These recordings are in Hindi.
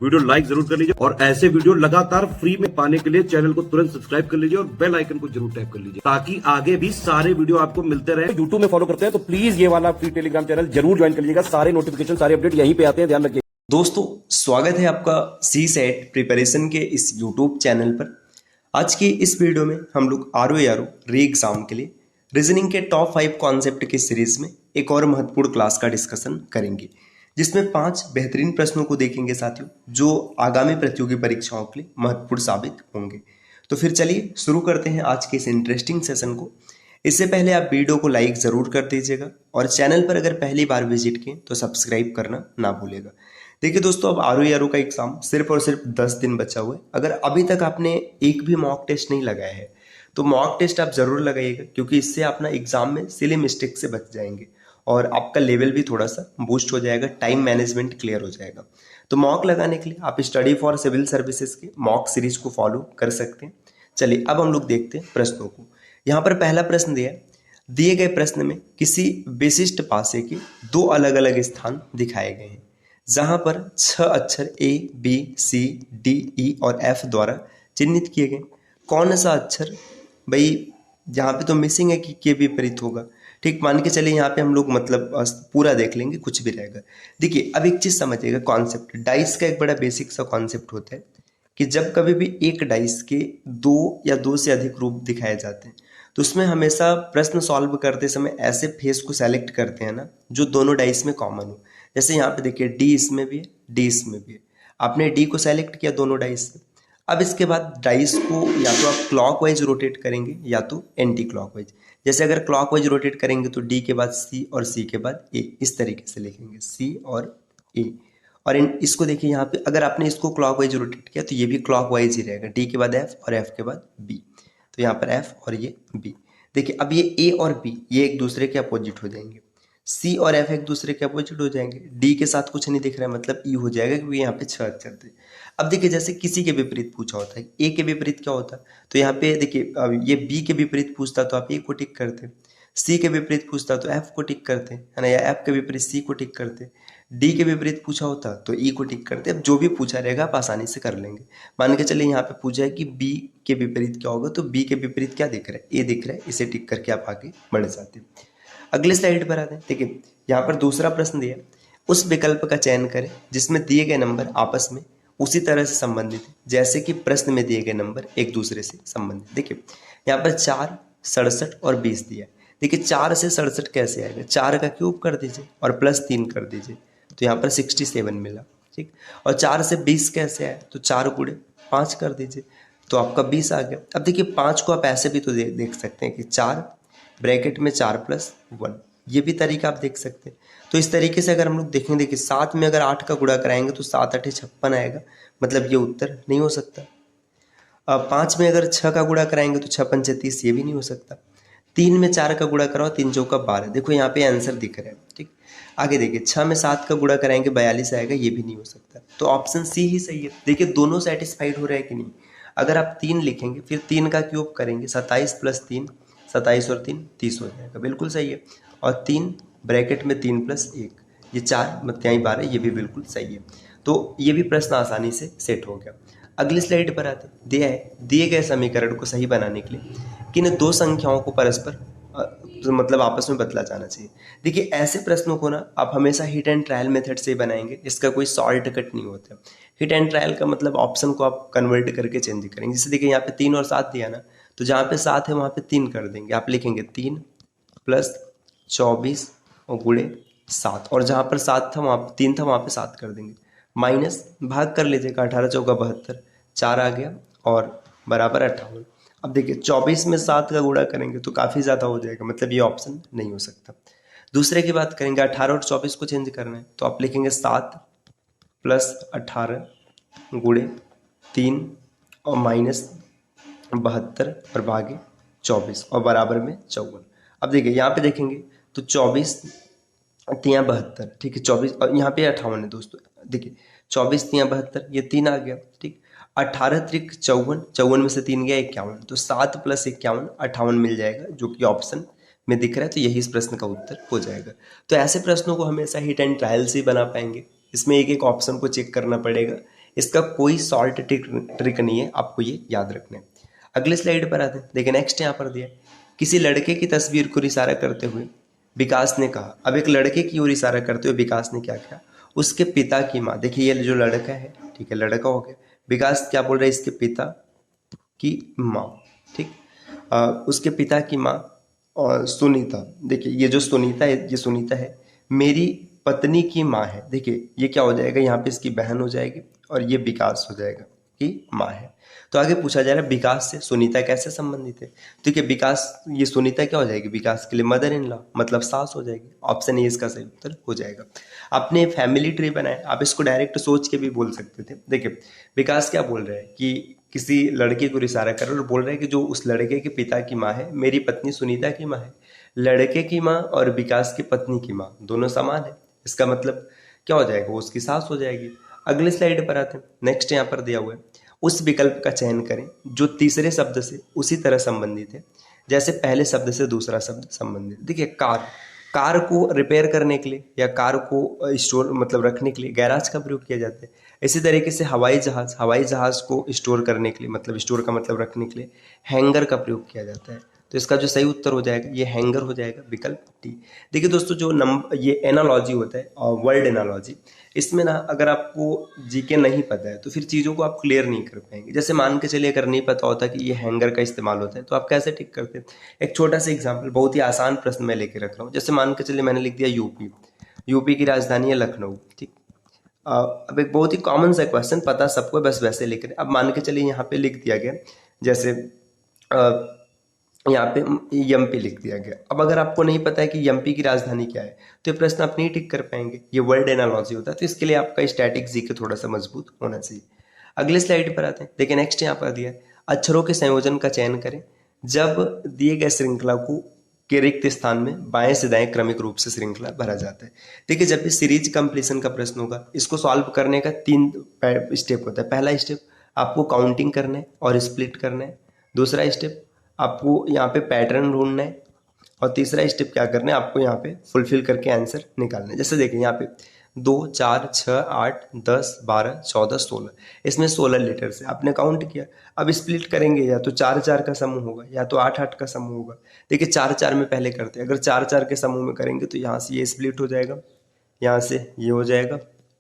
वीडियो लाइक जरूर कर लीजिए और ऐसे वीडियो लगातार फ्री में पाने के लिए चैनल को तुरंत सब्सक्राइब कर लीजिए और बेल आइकन को जरूर टैप कर लीजिए ताकि आगे भी सारे वीडियो आपको मिलते रहे। यूट्यूब में फॉलो करते हैं तो प्लीज ये वाला फ्री टेलीग्राम चैनल जरूर ज्वाइन कर लीजिएगा। सारे नोटिफिकेशन सारे अपडेट यहीं पे आते हैं, ध्यान रखिए। दोस्तों स्वागत है आपका सी सेट प्रिपरेशन के इस यूट्यूब चैनल पर। आज की इस वीडियो में हम लोग आरओ री एग्जाम के लिए रीजनिंग के टॉप 5 कॉन्सेप्ट की सीरीज में एक और महत्वपूर्ण क्लास का डिस्कशन करेंगे, जिसमें 5 बेहतरीन प्रश्नों को देखेंगे साथियों, जो आगामी प्रतियोगी परीक्षाओं के लिए महत्वपूर्ण साबित होंगे। तो फिर चलिए शुरू करते हैं आज के इस इंटरेस्टिंग सेशन को। इससे पहले आप वीडियो को लाइक जरूर कर दीजिएगा और चैनल पर अगर पहली बार विजिट किए तो सब्सक्राइब करना ना भूलेगा। देखिए दोस्तों, अब आरओ का एग्जाम सिर्फ और सिर्फ 10 दिन बचा हुआ है। अगर अभी तक आपने एक भी मॉक टेस्ट नहीं लगाया है तो मॉक टेस्ट आप जरूर लगाइएगा, क्योंकि इससे अपना एग्जाम में सिली मिस्टेक से बच जाएंगे और आपका लेवल भी थोड़ा सा बूस्ट हो जाएगा, टाइम मैनेजमेंट क्लियर हो जाएगा। तो मॉक लगाने के लिए आप स्टडी फॉर सिविल सर्विसेज के मॉक सीरीज को फॉलो कर सकते हैं। चलिए अब हम लोग देखते हैं प्रश्नों को। यहाँ पर पहला प्रश्न दिया है, दिए गए प्रश्न में किसी विशिष्ट पासे के 2 अलग अलग स्थान दिखाए गए हैं, जहां पर 6 अक्षर A, B, C, D, E और F द्वारा चिन्हित किए गए। कौन सा अक्षर भाई यहाँ पे तो मिसिंग है कि के विपरीत होगा। ठीक, मान के चलिए यहाँ पे हम लोग मतलब पूरा देख लेंगे, कुछ भी रहेगा। देखिए अब एक चीज समझिएगा, कॉन्सेप्ट डाइस का एक बड़ा बेसिक सा कॉन्सेप्ट होता है कि जब कभी भी एक डाइस के 2 या 2 से अधिक रूप दिखाए जाते हैं तो उसमें हमेशा प्रश्न सॉल्व करते समय ऐसे फेस को सेलेक्ट करते हैं ना जो दोनों डाइस में कॉमन हो। जैसे यहाँ पे देखिए डी इसमें भी है, डी इसमें भी है। आपने डी को सेलेक्ट किया दोनों डाइस से। अब इसके बाद डाइस को या तो आप क्लॉकवाइज रोटेट करेंगे या तो एंटी क्लॉकवाइज। जैसे अगर क्लॉकवाइज रोटेट करेंगे तो डी के बाद सी और सी के बाद ए, इस तरीके से लिखेंगे सी और ए। और इसको देखिए यहाँ पे अगर आपने इसको क्लॉकवाइज रोटेट किया तो ये भी क्लॉकवाइज ही रहेगा, डी के बाद एफ और एफ के बाद बी। तो यहाँ पर एफ और ये बी। देखिए अब ये ए और बी ये एक दूसरे के अपोजिट हो जाएंगे, सी और एफ एक दूसरे के अपोजिट हो जाएंगे। डी के साथ कुछ नहीं दिख रहा है मतलब ई हो जाएगा, क्योंकि यहाँ पे 6 अक्षर थे। अब देखिए जैसे किसी के विपरीत पूछा होता है, ए के विपरीत क्या होता है, तो यहाँ पे देखिए ये बी के विपरीत पूछता तो आप ए को टिक करते, सी के विपरीत पूछता तो एफ को टिक करते है ना, या एफ के विपरीत सी को टिक करते, डी के विपरीत पूछा होता तो ई को टिक करते। अब जो भी पूछा रहेगा आप आसानी से कर लेंगे। मान के चलिए यहाँ पे पूछा है कि बी के विपरीत क्या होगा, तो बी के विपरीत क्या दिख रहा है, ए दिख रहा है, इसे टिक करके आप आगे बढ़ जाते हैं। अगले स्लाइड पर आते हैं। देखिए यहाँ पर दूसरा प्रश्न दिया, उस विकल्प का चयन करें जिसमें दिए गए नंबर आपस में उसी तरह से संबंधित है जैसे कि प्रश्न में दिए गए नंबर एक दूसरे से संबंधित। देखिए यहाँ पर 4, 67 और 20 दिया है। देखिए 4 से 67 कैसे आएगा, 4 का क्यूब कर दीजिए और प्लस 3 कर दीजिए, तो यहाँ पर 67 मिला। ठीक, और 4 से 20 कैसे आया, तो 4 गुणे 5 कर दीजिए तो आपका 20 आ गया। अब देखिए 5 को आप ऐसे भी तो देख सकते हैं कि 4 ब्रैकेट में 4 + 1, ये भी तरीका आप देख सकते हैं। तो इस तरीके से अगर हम लोग देखेंगे, देखिए 7 में अगर 8 का गुणा कराएंगे तो 7 8 56 आएगा, मतलब ये उत्तर नहीं हो सकता। 5 में अगर 6 का गुणा कराएंगे तो 6 पंचे 30, ये भी नहीं हो सकता। 3 में 4 का गुणा कराओ, 3 चौका 12, देखो यहाँ पे आंसर दिख रहा है। ठीक, आगे देखिए 6 में 7 का गुणा कराएंगे 42 आएगा, ये भी नहीं हो सकता। तो ऑप्शन सी ही सही है। देखिए दोनों सेटिस्फाइड हो रहे हैं कि नहीं। अगर आप 3 लिखेंगे फिर 3 का क्यूब करेंगे, 27 + 3 27 और 3 30 हो जाएगा, बिल्कुल सही है। और 3 ब्रैकेट में 3 + 1, ये 4 मत्याई 12, ये भी बिल्कुल सही है। तो ये भी प्रश्न आसानी से सेट हो गया। अगली स्लाइड पर आते, दिया है दिए गए समीकरण को सही बनाने के लिए किन 2 संख्याओं को परस्पर मतलब आपस में बदला जाना चाहिए। देखिए ऐसे प्रश्नों को ना आप हमेशा हिट एंड ट्रायल मेथड से बनाएंगे, इसका कोई शॉर्टकट नहीं होता। हिट एंड ट्रायल का मतलब ऑप्शन को आप कन्वर्ट करके चेंज करेंगे। जैसे देखिए यहाँ पे 3 और 7 दिया ना, तो जहाँ पे 7 है वहाँ पे 3 कर देंगे, आप लिखेंगे 3 + 24 और गुणे 7, और जहाँ पर 7 था वहाँ पर 3 था वहाँ पे 7 कर देंगे, माइनस भाग कर लीजिएगा, 18 चौका 72, 4 आ गया और बराबर 58। अब देखिए 24 में 7 का गुणा करेंगे तो काफ़ी ज़्यादा हो जाएगा, मतलब ये ऑप्शन नहीं हो सकता। दूसरे की बात करेंगे, 18 और 24 को चेंज करना है तो आप लिखेंगे 7 + 18 गुणे 3 और माइनस 72 और भागे 24 और बराबर में 54। अब देखिए यहाँ पे देखेंगे तो 24 3 72, ठीक है, 24 और यहाँ पे 58 है दोस्तों। देखिए 24 3 72, ये 3 आ गया। ठीक, 18 त्रिक 54, 54 में से 3 गया 51, तो 7 + 51 58 मिल जाएगा, जो कि ऑप्शन में दिख रहा है। तो यही इस प्रश्न का उत्तर हो जाएगा। तो ऐसे प्रश्नों को हमेशा हिट एंड ट्रायल से ही बना पाएंगे। इसमें एक एक ऑप्शन को चेक करना पड़ेगा, इसका कोई सॉल्ट ट्रिक नहीं है, आपको ये याद रखना है। अगले स्लाइड पर आते हैं। देखिए नेक्स्ट यहाँ पर दिया है, किसी लड़के की तस्वीर को इशारा करते हुए विकास ने कहा। अब एक लड़के की ओर इशारा करते हुए विकास ने क्या किया, उसके पिता की माँ, देखिए ये जो लड़का है, ठीक है, लड़का हो गया, विकास क्या बोल रहा है, इसके पिता की माँ, ठीक, उसके पिता की माँ और सुनीता, देखिए ये जो सुनीता है, ये सुनीता है मेरी पत्नी की माँ है। देखिए ये क्या हो जाएगा, यहाँ पे इसकी बहन हो जाएगी और ये विकास हो जाएगा कि माँ है। तो आगे पूछा जा रहा है विकास से सुनीता कैसे संबंधित है। देखिए विकास, ये सुनीता क्या हो जाएगी, विकास के लिए मदर इन लॉ, मतलब सास हो जाएगी। ऑप्शन ए इसका सही उत्तर हो जाएगा। आपने फैमिली ट्री बनाया, आप इसको डायरेक्ट सोच के भी बोल सकते थे। देखिए विकास क्या बोल रहा है कि किसी लड़के को इशारा कर रहा है और बोल रहा है कि जो उस लड़के के पिता की माँ है मेरी पत्नी सुनीता की माँ है। लड़के की माँ और विकास की पत्नी की माँ दोनों समान है, इसका मतलब क्या हो जाएगा, वो उसकी सास हो जाएगी। अगले स्लाइड पर आते हैं। नेक्स्ट यहाँ पर दिया हुआ है, उस विकल्प का चयन करें जो तीसरे शब्द से उसी तरह संबंधित है जैसे पहले शब्द से दूसरा शब्द संबंधित। देखिए कार को रिपेयर करने के लिए या कार को स्टोर मतलब रखने के लिए गैराज का प्रयोग किया जाता है। इसी तरीके से हवाई जहाज को स्टोर करने के लिए, मतलब स्टोर का मतलब रखने के लिए हैंगर का प्रयोग किया जाता है। तो इसका जो सही उत्तर हो जाएगा ये हैंगर हो जाएगा, विकल्प डी। देखिए दोस्तों, जो ये एनालॉजी होता है और वर्ड एनालॉजी, इसमें ना अगर आपको जीके नहीं पता है तो फिर चीज़ों को आप क्लियर नहीं कर पाएंगे। जैसे मान के चलिए अगर नहीं पता होता कि ये हैंगर का इस्तेमाल होता है तो आप कैसे टिक करते हैं। एक छोटा सा एग्जाम्पल, बहुत ही आसान प्रश्न मैं लेके रख रहा हूँ। जैसे मान के चलिए मैंने लिख दिया यूपी की राजधानी है लखनऊ, ठीक। अब एक बहुत ही कॉमन सा क्वेश्चन, पता सबको, बस वैसे लिख रहे। अब मान के चलिए यहाँ पे लिख दिया गया, जैसे यहाँ पे एमपी लिख दिया गया। अब अगर आपको नहीं पता है कि एमपी की राजधानी क्या है तो ये प्रश्न आप नहीं टिक कर पाएंगे। ये वर्ड एनालॉजी होता है, तो इसके लिए आपका स्टैटिक जीके थोड़ा सा मजबूत होना चाहिए। अगले स्लाइड पर आते हैं। देखिए नेक्स्ट यहाँ पर दिया है, अक्षरों के संयोजन का चयन करें जब दिए गए श्रृंखला को के रिक्त स्थान में बाएं से दाएं क्रमिक रूप से श्रृंखला भरा जाता है। देखिए जब भी सीरीज कंप्लीशन का प्रश्न होगा, इसको सॉल्व करने का 3 स्टेप होता है। पहला स्टेप आपको काउंटिंग करना है और स्प्लिट करना है। दूसरा स्टेप आपको यहाँ पे पैटर्न ढूंढना है और तीसरा स्टेप क्या करना है, आपको यहाँ पे फुलफिल करके आंसर निकालना है। जैसे देखिए यहाँ पे 2, 4, 6, 8, 10, 12, 14, 16, इसमें 16 लेटर्स है, आपने काउंट किया। अब स्प्लिट करेंगे या तो 4, 4 का समूह होगा या तो 8, 8 का समूह होगा। देखिए 4, 4 में पहले करते हैं। अगर 4, 4 के समूह में करेंगे तो यहाँ से ये स्प्लिट हो जाएगा, यहाँ से ये हो जाएगा,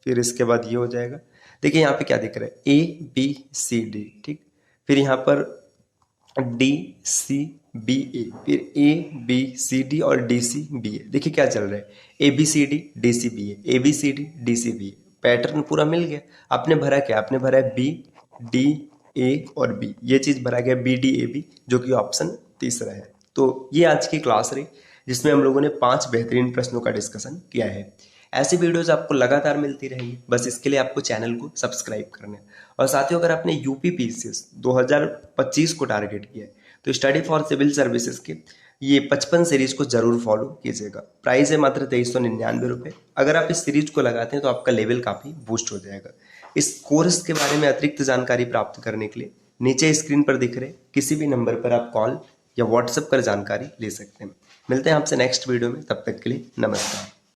फिर इसके बाद ये हो जाएगा। देखिए यहाँ पे क्या दिख रहा है, ABCD, ठीक। फिर यहाँ पर DCBA, फिर ABCD और DCBA। देखिए क्या चल रहा है, ABCD DCBA, ABCD DCBA। Pattern पूरा मिल गया। आपने भरा क्या, आपने भरा है BDA और B, ये चीज भरा गया BDAB, जो कि ऑप्शन तीसरा है। तो ये आज की क्लास रही जिसमें हम लोगों ने 5 बेहतरीन प्रश्नों का डिस्कशन किया है। ऐसी वीडियोस आपको लगातार मिलती रहेंगी, बस इसके लिए आपको चैनल को सब्सक्राइब करना है। और साथियों, अगर आपने यूपी पीसीएस 2025 को टारगेट किया है तो स्टडी फॉर सिविल सर्विसेज के ये 55 सीरीज को जरूर फॉलो कीजिएगा। प्राइस है मात्र 2399 रुपये। अगर आप इस सीरीज को लगाते हैं तो आपका लेवल काफ़ी बूस्ट हो जाएगा। इस कोर्स के बारे में अतिरिक्त जानकारी प्राप्त करने के लिए नीचे स्क्रीन पर दिख रहे किसी भी नंबर पर आप कॉल या व्हाट्सएप कर जानकारी ले सकते हैं। मिलते हैं आपसे नेक्स्ट वीडियो में, तब तक के लिए नमस्कार।